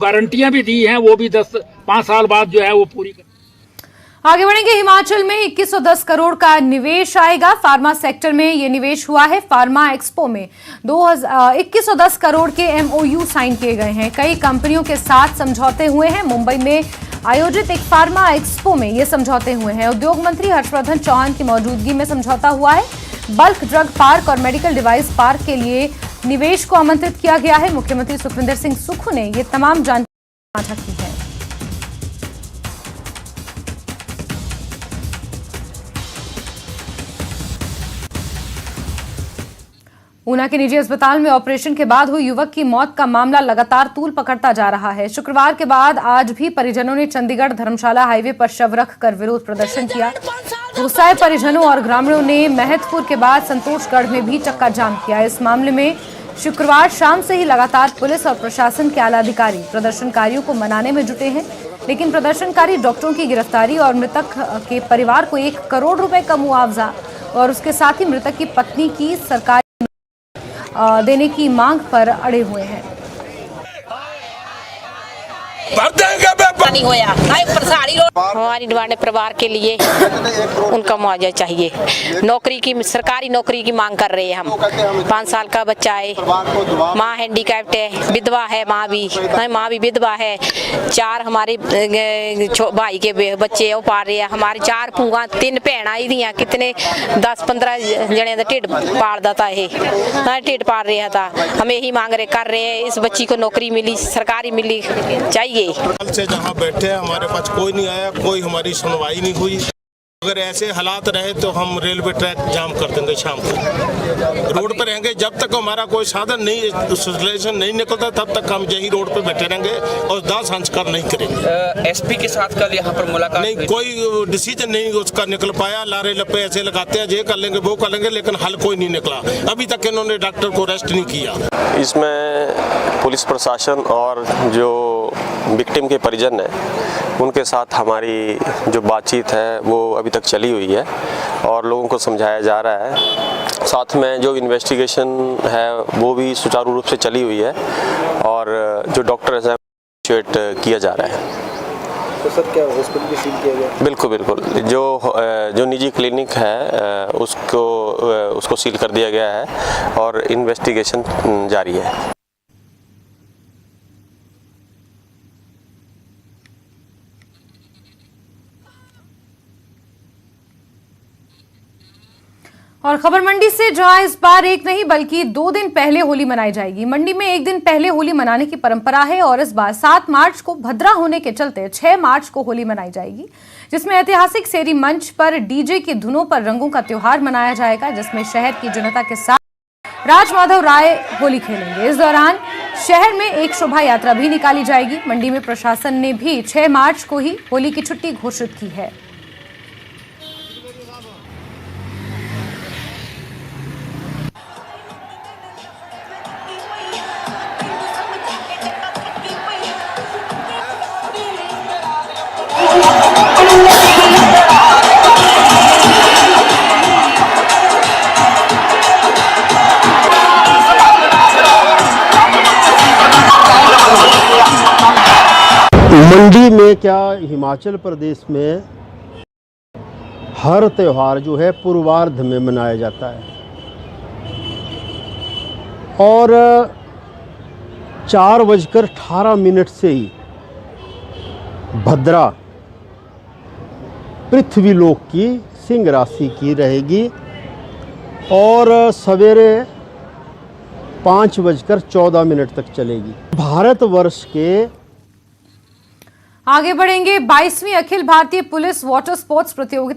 गारंटियां भी दी हैं, वो भी 5 साल बाद जो है वो पूरी कर। आगे बढ़ेंगे। हिमाचल में 2110 करोड़ का निवेश आएगा। फार्मा सेक्टर में ये निवेश हुआ है। फार्मा एक्सपो में 2110 करोड़ के MOU साइन किए गए हैं। कई कंपनियों के साथ समझौते हुए हैं। मुंबई में आयोजित एक फार्मा एक्सपो में ये समझौते हुए हैं। उद्योग मंत्री हर्षवर्धन चौहान की मौजूदगी में समझौता हुआ है। बल्क ड्रग पार्क और मेडिकल डिवाइस पार्क के लिए निवेश को आमंत्रित किया गया है। मुख्यमंत्री सुखविंदर सिंह सुक्खू ने ये तमाम जानकारी साझा की है। ऊना के निजी अस्पताल में ऑपरेशन के बाद हुई युवक की मौत का मामला लगातार तूल पकड़ता जा रहा है। शुक्रवार के बाद आज भी परिजनों ने चंडीगढ़ धर्मशाला हाईवे पर शव रखकर विरोध प्रदर्शन किया। गुस्साए परिजनों और ग्रामीणों ने महतपुर के बाद संतोषगढ़ में भी चक्का जाम किया। इस मामले में शुक्रवार शाम से ही लगातार पुलिस और प्रशासन के आला अधिकारी प्रदर्शनकारियों को मनाने में जुटे हैं, लेकिन प्रदर्शनकारी डॉक्टरों की गिरफ्तारी और मृतक के परिवार को 1 करोड़ रुपए का मुआवजा और उसके साथ ही मृतक की पत्नी की सरकारी देने की मांग पर अड़े हुए हैं। नहीं होया हमारी डिमांड परिवार के लिए उनका मुआवजा चाहिए। नौकरी की सरकारी नौकरी की मांग कर रहे हैं हम। 5 साल का बच्चा है, माँ हैंडीकैप्ड है, विधवा है, माँ भी विधवा है। 4 हमारे भाई के बच्चे वो पाल रहे हैं। हमारे 4 फूंगा 3 भैन आई दियाँ, कितने 10-15 जने का ढिड पाल देता है, ढिड पाल रहे था। हम यही मांग रहे कर रहे हैं, इस बच्ची को नौकरी मिली, सरकारी मिली चाहिए। से जहाँ बैठे हैं हमारे पास कोई नहीं आया, कोई हमारी सुनवाई नहीं हुई। अगर ऐसे हालात रहे तो हम रेलवे ट्रैक जाम कर देंगे, शाम को रोड पर रहेंगे। जब तक हमारा कोई साधन नहीं सोल्यूशन नहीं निकलता तब तक हम यही रोड पर बैठे रहेंगे और दाह संस्कार नहीं करेंगे। SP के साथ कल यहाँ पर मुलाकात नहीं, कोई डिसीजन नहीं उसका निकल पाया। लारे लप्पे ऐसे लगाते हैं, ये कर लेंगे वो कर लेंगे, लेकिन हल कोई नहीं निकला। अभी तक इन्होंने डॉक्टर को अरेस्ट नहीं किया। इसमें पुलिस प्रशासन और जो विक्टिम के परिजन हैं उनके साथ हमारी जो बातचीत है वो अभी तक चली हुई है और लोगों को समझाया जा रहा है। साथ में जो इन्वेस्टिगेशन है वो भी सुचारू रूप से चली हुई है और जो डॉक्टर है किया जा रहा है। तो सर क्या हॉस्पिटल भी सील किया गया? बिल्कुल। जो निजी क्लिनिक है उसको सील कर दिया गया है और इन्वेस्टिगेशन जारी है। और खबर मंडी से, जहां इस बार एक नहीं बल्कि 2 दिन पहले होली मनाई जाएगी। मंडी में 1 दिन पहले होली मनाने की परंपरा है और इस बार 7 मार्च को भद्रा होने के चलते 6 मार्च को होली मनाई जाएगी, जिसमें ऐतिहासिक सेरी मंच पर DJ की धुनों पर रंगों का त्योहार मनाया जाएगा, जिसमें शहर की जनता के साथ राजमाधव राय होली खेलेंगे। इस दौरान शहर में एक शोभा यात्रा भी निकाली जाएगी। मंडी में प्रशासन ने भी 6 मार्च को ही होली की छुट्टी घोषित की है। मंडी में क्या हिमाचल प्रदेश में हर त्यौहार जो है पूर्वार्ध में मनाया जाता है और 4:18 से ही भद्रा पृथ्वीलोक की सिंह राशि की रहेगी और सवेरे 5:14 तक चलेगी। भारतवर्ष के आगे बढ़ेंगे। 22वीं Akhil Bharatiya police water sports प्रतियोगिता